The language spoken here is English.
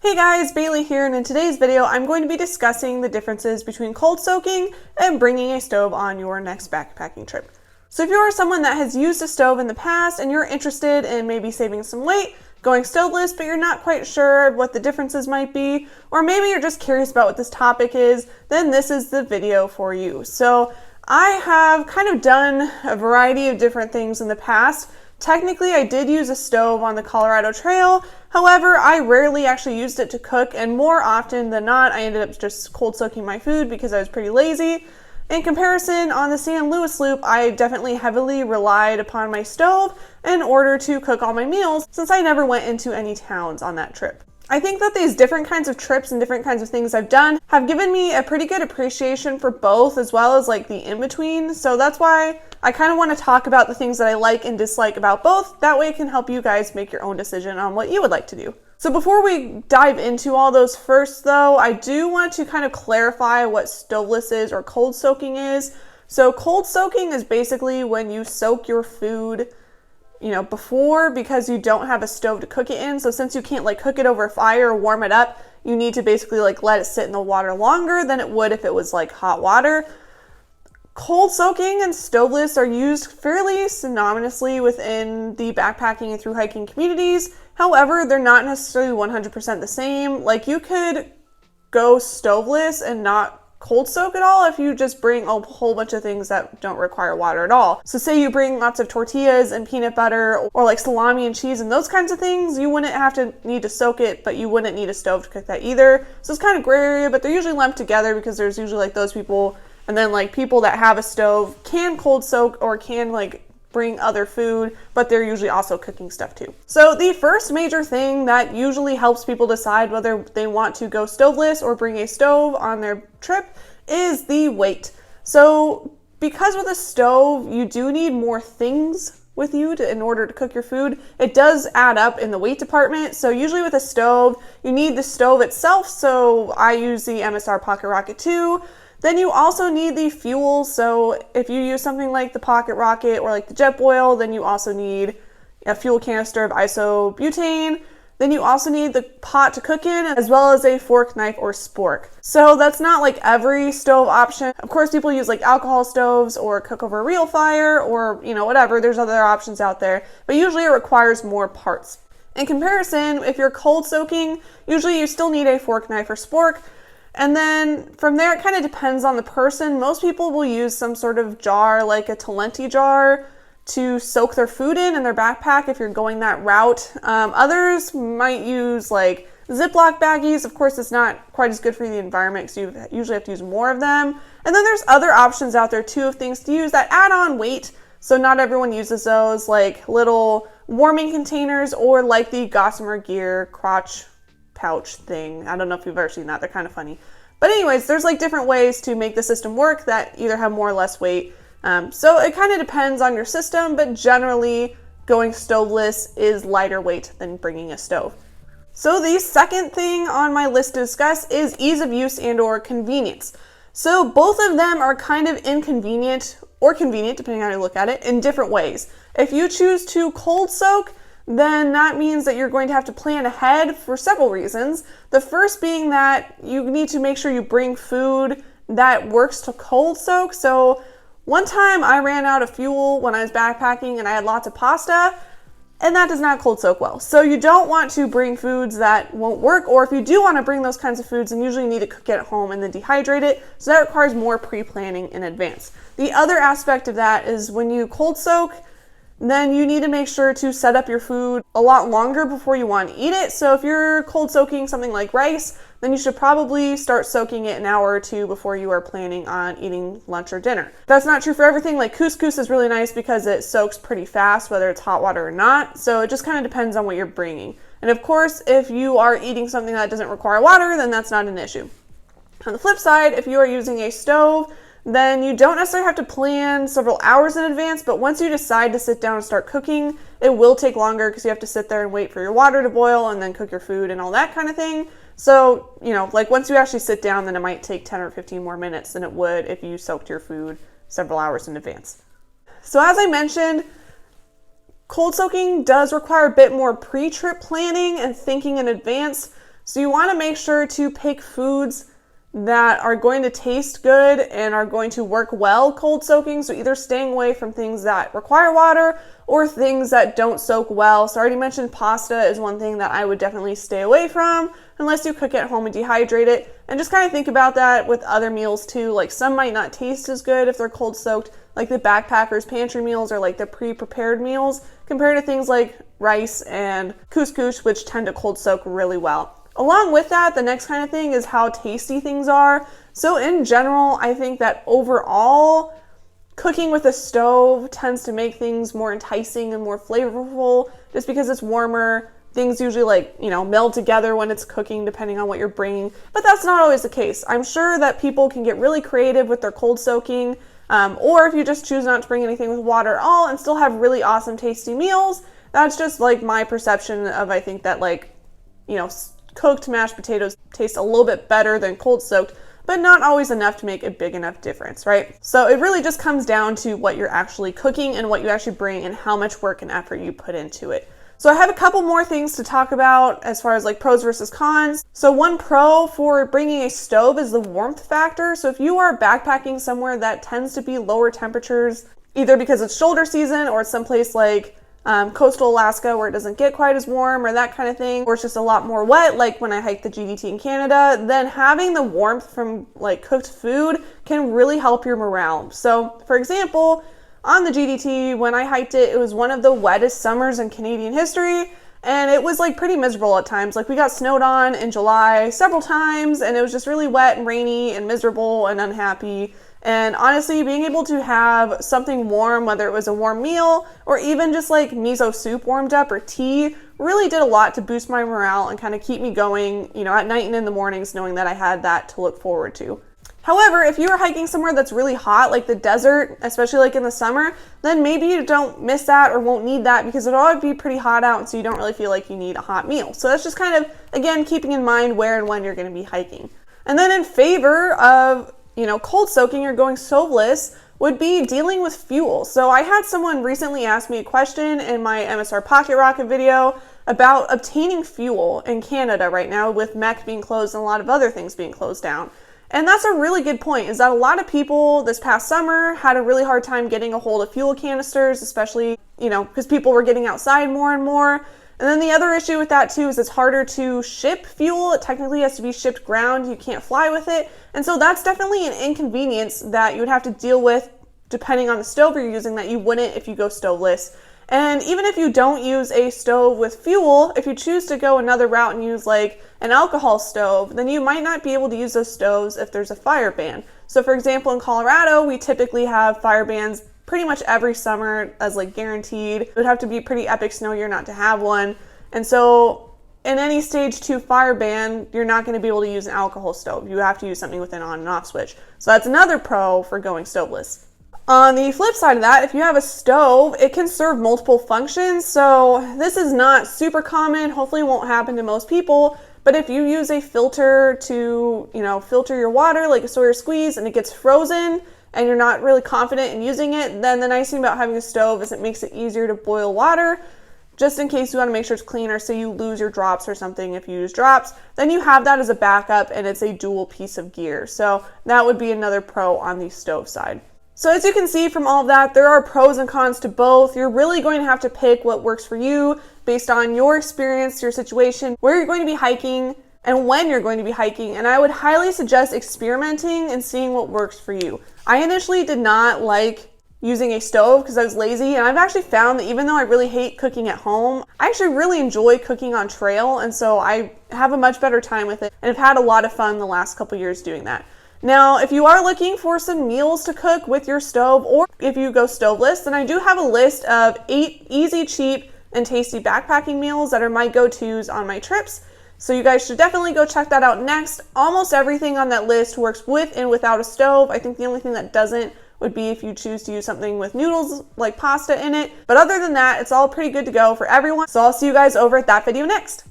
Hey guys, Bailey here, and in today's video I'm going to be discussing the differences between cold soaking and bringing a stove on your next backpacking trip. So if you are someone that has used a stove in the past and you're interested in maybe saving some weight, going stoveless, but you're not quite sure what the differences might be, or maybe you're just curious about what this topic is, then this is the video for you. So I have kind of done a variety of different things in the past. Technically, I did use a stove on the Colorado Trail. However, I rarely actually used it to cook, and more often than not, I ended up just cold soaking my food because I was pretty lazy. In comparison, on the San Luis Loop, I definitely heavily relied upon my stove in order to cook all my meals since I never went into any towns on that trip. I think that these different kinds of trips and different kinds of things I've done have given me a pretty good appreciation for both, as well as like the in-between. So that's why I kind of want to talk about the things that I like and dislike about both. That way it can help you guys make your own decision on what you would like to do. So before we dive into all those first though, I do want to kind of clarify what stoveless is or cold soaking is. So cold soaking is basically when you soak your food before, because you don't have a stove to cook it in. So since you can't like cook it over a fire or warm it up, you need to basically like let it sit in the water longer than it would if it was like hot water. Cold soaking and stoveless are used fairly synonymously within the backpacking and through hiking communities. However, they're not necessarily 100% the same. Like you could go stoveless and not cold soak at all if you just bring a whole bunch of things that don't require water at all. So say you bring lots of tortillas and peanut butter or like salami and cheese and those kinds of things, you wouldn't have to need to soak it, but you wouldn't need a stove to cook that either. So it's kind of gray area, but they're usually lumped together because there's usually like those people, and then like people that have a stove can cold soak or can like bring other food, but they're usually also cooking stuff too. So the first major thing that usually helps people decide whether they want to go stoveless or bring a stove on their trip is the weight. So because with a stove, you do need more things with you in order to cook your food. It does add up in the weight department. So usually with a stove, you need the stove itself. So I use the MSR Pocket Rocket 2. Then you also need the fuel. So if you use something like the Pocket Rocket or like the Jetboil, then you also need a fuel canister of isobutane. Then you also need the pot to cook in, as well as a fork, knife, or spork. So that's not like every stove option. Of course, people use like alcohol stoves or cook over a real fire or, whatever. There's other options out there, but usually it requires more parts. In comparison, if you're cold soaking, usually you still need a fork, knife, or spork. And then from there, it kind of depends on the person. Most people will use some sort of jar, like a Talenti jar, to soak their food in their backpack if you're going that route. Others might use like Ziploc baggies. Of course, it's not quite as good for the environment, so you usually have to use more of them. And then there's other options out there too of things to use that add on weight. So not everyone uses those, like little warming containers or like the Gossamer Gear crotch pouch thing. I don't know if you've ever seen that. They're kind of funny. But anyways, there's like different ways to make the system work that either have more or less weight. So it kind of depends on your system, but generally going stoveless is lighter weight than bringing a stove. So the second thing on my list to discuss is ease of use and or convenience. So both of them are kind of inconvenient or convenient, depending on how you look at it, in different ways. If you choose to cold soak, then that means that you're going to have to plan ahead for several reasons. The first being that you need to make sure you bring food that works to cold soak. So one time I ran out of fuel when I was backpacking and I had lots of pasta, and that does not cold soak well. So you don't want to bring foods that won't work, or if you do want to bring those kinds of foods, then usually you need to cook it at home and then dehydrate it. So that requires more pre-planning in advance. The other aspect of that is when you cold soak, then you need to make sure to set up your food a lot longer before you want to eat it. So if you're cold soaking something like rice, then you should probably start soaking it an hour or two before you are planning on eating lunch or dinner. That's not true for everything. Like couscous is really nice because it soaks pretty fast, whether it's hot water or not. So it just kind of depends on what you're bringing. And of course, if you are eating something that doesn't require water, then that's not an issue. On the flip side, if you are using a stove, then you don't necessarily have to plan several hours in advance, but once you decide to sit down and start cooking, it will take longer because you have to sit there and wait for your water to boil and then cook your food and all that kind of thing. So, like once you actually sit down, then it might take 10 or 15 more minutes than it would if you soaked your food several hours in advance. So as I mentioned, cold soaking does require a bit more pre-trip planning and thinking in advance. So you want to make sure to pick foods that are going to taste good and are going to work well cold soaking. So either staying away from things that require water or things that don't soak well. So I already mentioned pasta is one thing that I would definitely stay away from unless you cook at home and dehydrate it. And just kind of think about that with other meals too. Like some might not taste as good if they're cold soaked, like the backpackers pantry meals or like the pre-prepared meals, compared to things like rice and couscous, which tend to cold soak really well. Along with that, the next kind of thing is how tasty things are. So in general, I think that overall, cooking with a stove tends to make things more enticing and more flavorful just because it's warmer. Things usually meld together when it's cooking depending on what you're bringing, but that's not always the case. I'm sure that people can get really creative with their cold soaking, or if you just choose not to bring anything with water at all and still have really awesome tasty meals. That's just like my perception of, I think that cooked mashed potatoes taste a little bit better than cold soaked, but not always enough to make a big enough difference, right? So it really just comes down to what you're actually cooking and what you actually bring and how much work and effort you put into it. So I have a couple more things to talk about as far as like pros versus cons. So one pro for bringing a stove is the warmth factor. So if you are backpacking somewhere that tends to be lower temperatures, either because it's shoulder season or it's someplace like coastal Alaska where it doesn't get quite as warm or that kind of thing, or it's just a lot more wet, like when I hiked the GDT in Canada, then having the warmth from like cooked food can really help your morale. So for example, on the GDT, when I hiked it, it was one of the wettest summers in Canadian history, and it was like pretty miserable at times. Like we got snowed on in July several times, and it was just really wet and rainy and miserable and unhappy. And honestly, being able to have something warm, whether it was a warm meal or even just like miso soup warmed up or tea, really did a lot to boost my morale and kind of keep me going, at night and in the mornings, knowing that I had that to look forward to. However, if you are hiking somewhere that's really hot, like the desert, especially like in the summer, then maybe you don't miss that or won't need that because it'll always be pretty hot out, and so you don't really feel like you need a hot meal. So that's just kind of, again, keeping in mind where and when you're going to be hiking. And then in favor of cold soaking or going stoveless would be dealing with fuel. So I had someone recently ask me a question in my MSR Pocket Rocket video about obtaining fuel in Canada right now with MEC being closed and a lot of other things being closed down. And that's a really good point, is that a lot of people this past summer had a really hard time getting a hold of fuel canisters, especially, because people were getting outside more and more. And then the other issue with that too is it's harder to ship fuel. It technically has to be shipped ground. You can't fly with it. And so that's definitely an inconvenience that you would have to deal with depending on the stove you're using that you wouldn't if you go stoveless. And even if you don't use a stove with fuel, if you choose to go another route and use like an alcohol stove, then you might not be able to use those stoves if there's a fire ban. So for example, in Colorado, we typically have fire bans pretty much every summer as like guaranteed. It would have to be a pretty epic snow year not to have one. And so in any stage 2 fire ban, you're not going to be able to use an alcohol stove. You have to use something with an on and off switch. So that's another pro for going stoveless. On the flip side of that, if you have a stove, it can serve multiple functions. So this is not super common, hopefully it won't happen to most people, but if you use a filter to, filter your water, like a Sawyer squeeze, and it gets frozen and you're not really confident in using it, then the nice thing about having a stove is it makes it easier to boil water, just in case you want to make sure it's clean, or say you lose your drops or something if you use drops, then you have that as a backup and it's a dual piece of gear. So that would be another pro on the stove side. So as you can see from all of that, there are pros and cons to both. You're really going to have to pick what works for you based on your experience, your situation, where you're going to be hiking, and when you're going to be hiking. And I would highly suggest experimenting and seeing what works for you. I initially did not like using a stove because I was lazy, and I've actually found that even though I really hate cooking at home, I actually really enjoy cooking on trail, and so I have a much better time with it and have had a lot of fun the last couple years doing that. Now, if you are looking for some meals to cook with your stove, or if you go stoveless, then I do have a list of 8 easy, cheap, and tasty backpacking meals that are my go-tos on my trips. So you guys should definitely go check that out next. Almost everything on that list works with and without a stove. I think the only thing that doesn't would be if you choose to use something with noodles like pasta in it. But other than that, it's all pretty good to go for everyone. So I'll see you guys over at that video next.